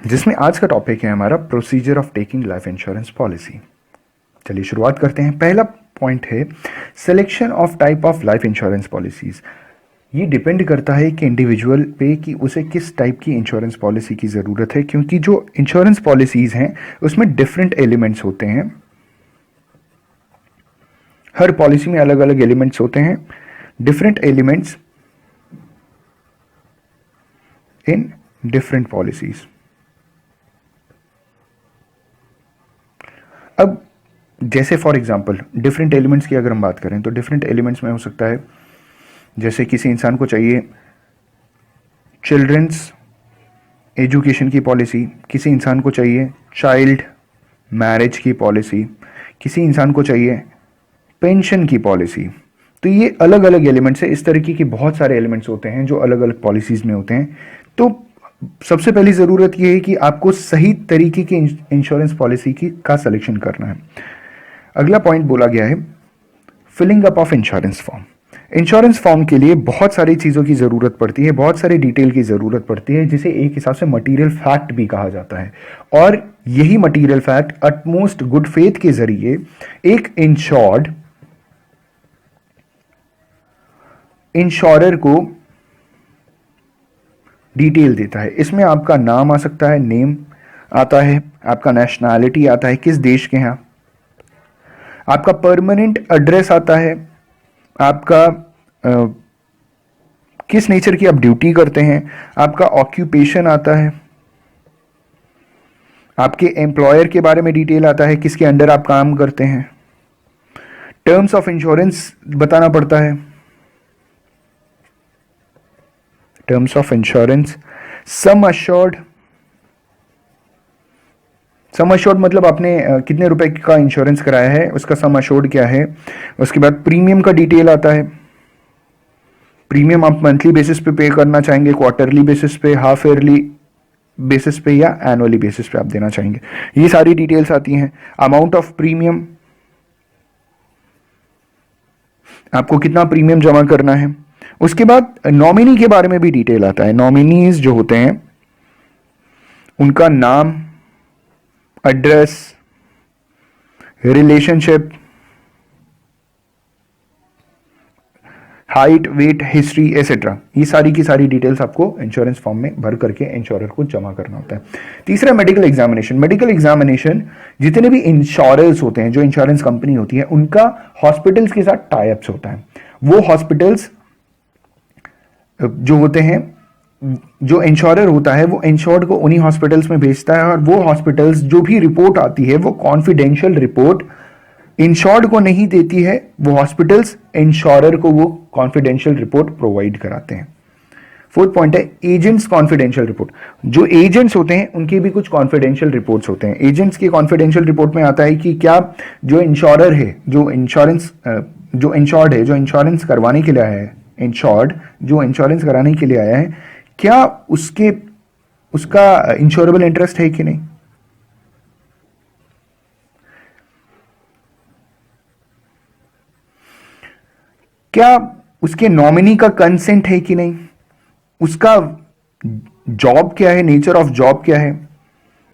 जिसमें आज का टॉपिक है हमारा procedure of taking life insurance policy. चलिए शुरुआत करते हैं। पहला पॉइंट है selection of type of life insurance policies. ये डिपेंड करता है कि इंडिविजुअल पे कि उसे किस टाइप की इंश्योरेंस पॉलिसी की ज़रूरत है, क्योंकि जो इंश्योरेंस पॉलिसीज हैं उसमें डिफरेंट एलिमेंट्स होते हैं। हर पॉलिसी में अलग अलग एलिमेंट्स होते हैं, different elements in different policies. अब जैसे फॉर एग्जांपल डिफरेंट एलिमेंट्स की अगर हम बात करें तो डिफरेंट एलिमेंट्स में हो सकता है जैसे किसी इंसान को चाहिए चिल्ड्रंस एजुकेशन की पॉलिसी, किसी इंसान को चाहिए चाइल्ड मैरिज की पॉलिसी, किसी इंसान को चाहिए पेंशन की पॉलिसी। तो ये अलग अलग एलिमेंट्स है। इस तरीके के बहुत सारे एलिमेंट्स होते हैं जो अलग अलग पॉलिसीज में होते हैं। तो सबसे पहली ज़रूरत यह है कि आपको सही तरीके की इंश्योरेंस पॉलिसी की का सिलेक्शन करना है। अगला पॉइंट बोला गया है filling up of insurance form. Insurance form के लिए बहुत सारी चीज़ों की ज़रूरत पड़ती है, बहुत सारी डिटेल की ज़रूरत पड़ती है, जिसे एक हिसाब से मटीरियल फैक्ट भी कहा जाता है। और यही material fact utmost good faith के जरिए एक इंश्योरर को डिटेल देता है। इसमें आपका नाम आ सकता है, नेम आता है, आपका नेशनैलिटी आता है, किस देश के हैं, आपका परमानेंट एड्रेस आता है, आपका किस नेचर की आप ड्यूटी करते हैं, आपका ऑक्यूपेशन आता है, आपके एम्प्लॉयर के बारे में डिटेल आता है, किसके अंडर आप काम करते हैं, टर्म्स ऑफ इंश्योरेंस बताना पड़ता है, terms of insurance, sum assured मतलब आपने कितने रुपए का इंश्योरेंस कराया है उसका सम अश्योर्ड क्या है। उसके बाद प्रीमियम का डिटेल आता है। प्रीमियम आप मंथली बेसिस पे करना चाहेंगे, क्वार्टरली बेसिस पे, हाफ ईयरली बेसिस पे या एनुअली बेसिस पे आप देना चाहेंगे, ये सारी डिटेल्स आती हैं। अमाउंट ऑफ प्रीमियम, आपको कितना प्रीमियम जमा करना है। उसके बाद नॉमिनी के बारे में भी डिटेल आता है। नॉमिनीज जो होते हैं उनका नाम, address, relationship, height, weight, history etcetera, ये सारी की सारी डिटेल्स आपको इंश्योरेंस फॉर्म में भर करके इंश्योरर को जमा करना होता है। तीसरा मेडिकल एग्जामिनेशन। मेडिकल एग्जामिनेशन जितने भी इंश्योरेंस होते हैं, जो इंश्योरेंस कंपनी होती है, उनका हॉस्पिटल्स के साथ टाई अप्स होता है। वो हॉस्पिटल्स जो होते हैं, जो इंश्योरर होता है वो इंश्योर्ड को उन्हीं हॉस्पिटल्स में भेजता है, और वो हॉस्पिटल्स जो भी रिपोर्ट आती है वो कॉन्फिडेंशियल रिपोर्ट इंश्योर्ड को नहीं देती है। वो हॉस्पिटल्स इंश्योरर को वो कॉन्फिडेंशियल रिपोर्ट प्रोवाइड कराते हैं। फोर्थ पॉइंट है एजेंट्स कॉन्फिडेंशियल रिपोर्ट। जो एजेंट्स होते हैं उनके भी कुछ कॉन्फिडेंशियल रिपोर्ट्स होते हैं। एजेंट्स के कॉन्फिडेंशियल रिपोर्ट में आता है कि क्या जो इंश्योरर है, जो इंश्योर्ड है, जो इंश्योरेंस करवाने के लिए आया है, इंश्योर्ड जो इंश्योरेंस कराने के लिए आया है, क्या उसका इंश्योरेबल इंटरेस्ट है कि नहीं, क्या उसके नॉमिनी का कंसेंट है कि नहीं, उसका जॉब क्या है, नेचर ऑफ जॉब क्या है,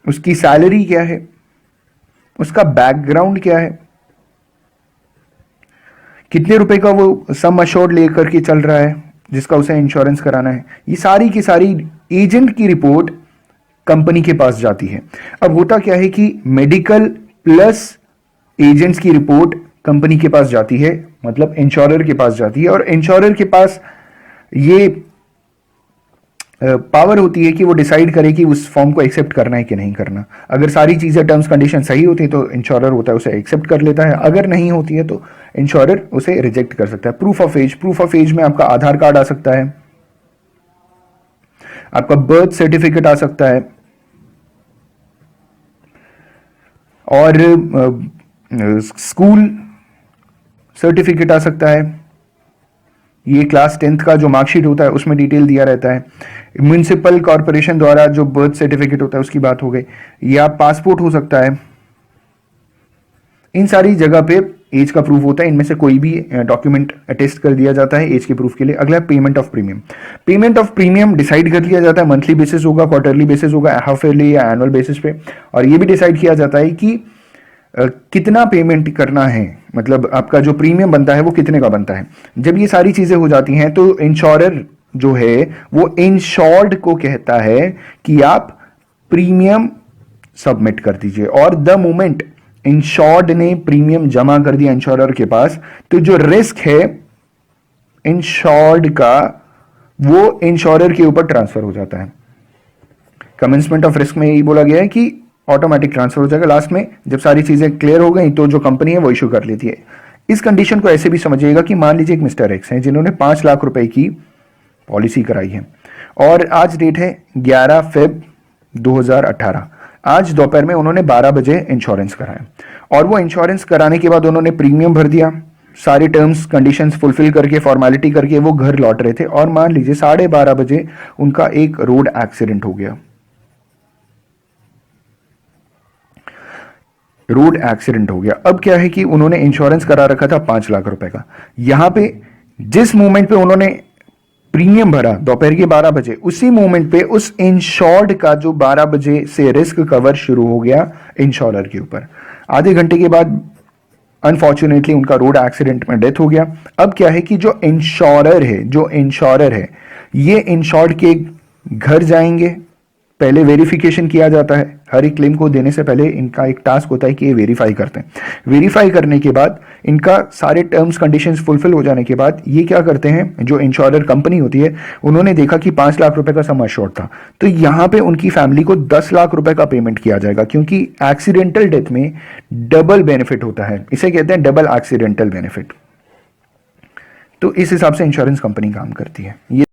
उसकी सैलरी क्या है, उसका बैकग्राउंड क्या है, कितने रुपए का वो सम अश्योर्ड लेकर के चल रहा है जिसका उसे इंश्योरेंस कराना है। ये सारी की सारी एजेंट की रिपोर्ट कंपनी के पास जाती है। अब होता क्या है कि मेडिकल प्लस एजेंट्स की रिपोर्ट कंपनी के पास जाती है, मतलब इंश्योरर के पास जाती है, और इंश्योरर के पास ये पावर होती है कि वो डिसाइड करे कि उस फॉर्म को एक्सेप्ट करना है कि नहीं करना। अगर सारी चीज़ें टर्म्स कंडीशन सही होती है तो इंश्योरर होता है उसे एक्सेप्ट कर लेता है, अगर नहीं होती है तो इंश्योरर उसे रिजेक्ट कर सकता है। प्रूफ ऑफ एज में आपका आधार कार्ड आ सकता है, आपका बर्थ सर्टिफिकेट आ सकता है, और स्कूल सर्टिफिकेट आ सकता है। ये क्लास 10th का जो मार्कशीट होता है उसमें डिटेल दिया रहता है। म्युनिसिपल कॉर्पोरेशन द्वारा जो बर्थ सर्टिफिकेट होता है उसकी बात हो गई, या पासपोर्ट हो सकता है। इन सारी जगह पे एज का प्रूफ होता है, इनमें से कोई भी डॉक्यूमेंट अटेस्ट कर दिया जाता है एज के प्रूफ के लिए। अगला payment of premium. Payment of premium decide कर लिया जाता है, मंथली बेसिस होगा, क्वार्टरली बेसिस होगा, हाफ ईयरली या एनुअल बेसिस पे। और ये भी डिसाइड किया जाता है कि कितना पेमेंट करना है, मतलब आपका जो प्रीमियम बनता है वो कितने का बनता है। जब ये सारी चीजें हो जाती हैं तो इंश्योरर जो है वो इंश्योर्ड को कहता है कि आप प्रीमियम सबमिट कर दीजिए। और द मोमेंट इंश्योर्ड ने प्रीमियम जमा कर दिया इंश्योरर के पास, तो जो रिस्क है इंश्योर्ड का वो इंश्योरर के ऊपर ट्रांसफर हो जाता है। कमेंसमेंट ऑफ रिस्क में यही बोला गया है कि ऑटोमेटिक ट्रांसफर हो जाएगा। लास्ट में जब सारी चीजें क्लियर हो गई तो जो कंपनी है वो इशू कर लेती है। इस कंडीशन को ऐसे भी समझिएगा कि मान लीजिए एक मिस्टर एक्स हैं जिन्होंने 5 लाख रुपए की पॉलिसी कराई है और आज डेट है 11 फेब 2018। आज दोपहर में उन्होंने 12 बजे इंश्योरेंस कराया और वो इंश्योरेंस कराने के बाद उन्होंने प्रीमियम भर दिया, सारे टर्म्स कंडीशंस फुलफिल करके फॉर्मेलिटी करके वो घर लौट रहे थे और मान लीजिए 12:30 बजे उनका एक रोड एक्सीडेंट हो गया। रोड एक्सीडेंट हो गया। अब क्या है कि उन्होंने इंश्योरेंस करा रखा था 5 लाख रुपए का। यहां पे जिस मोमेंट पे उन्होंने प्रीमियम भरा दोपहर के 12 बजे, उसी मोमेंट पे उस इंश्योर्ड का जो 12 बजे से रिस्क कवर शुरू हो गया इंश्योरर के ऊपर। आधे घंटे के बाद अनफॉर्चुनेटली उनका रोड एक्सीडेंट में डेथ हो गया। अब क्या है कि जो इंश्योरर है ये इंश्योर्ड के घर जाएंगे, पहले वेरिफिकेशन किया जाता है। हर एक क्लेम को देने से पहले इनका एक टास्क होता है कि ये वेरीफाई करते हैं। वेरीफाई करने के बाद इनका सारे टर्म्स कंडीशंस फुलफिल हो जाने के बाद ये क्या करते हैं, जो इंश्योरर कंपनी होती है उन्होंने देखा कि 5 लाख रुपए का सम अश्योर्ड था, तो यहां पे उनकी फैमिली को 10 लाख रुपए का पेमेंट किया जाएगा, क्योंकि एक्सीडेंटल डेथ में डबल बेनिफिट होता है, इसे कहते हैं डबल एक्सीडेंटल बेनिफिट। तो इस हिसाब से इंश्योरेंस कंपनी काम करती है। ये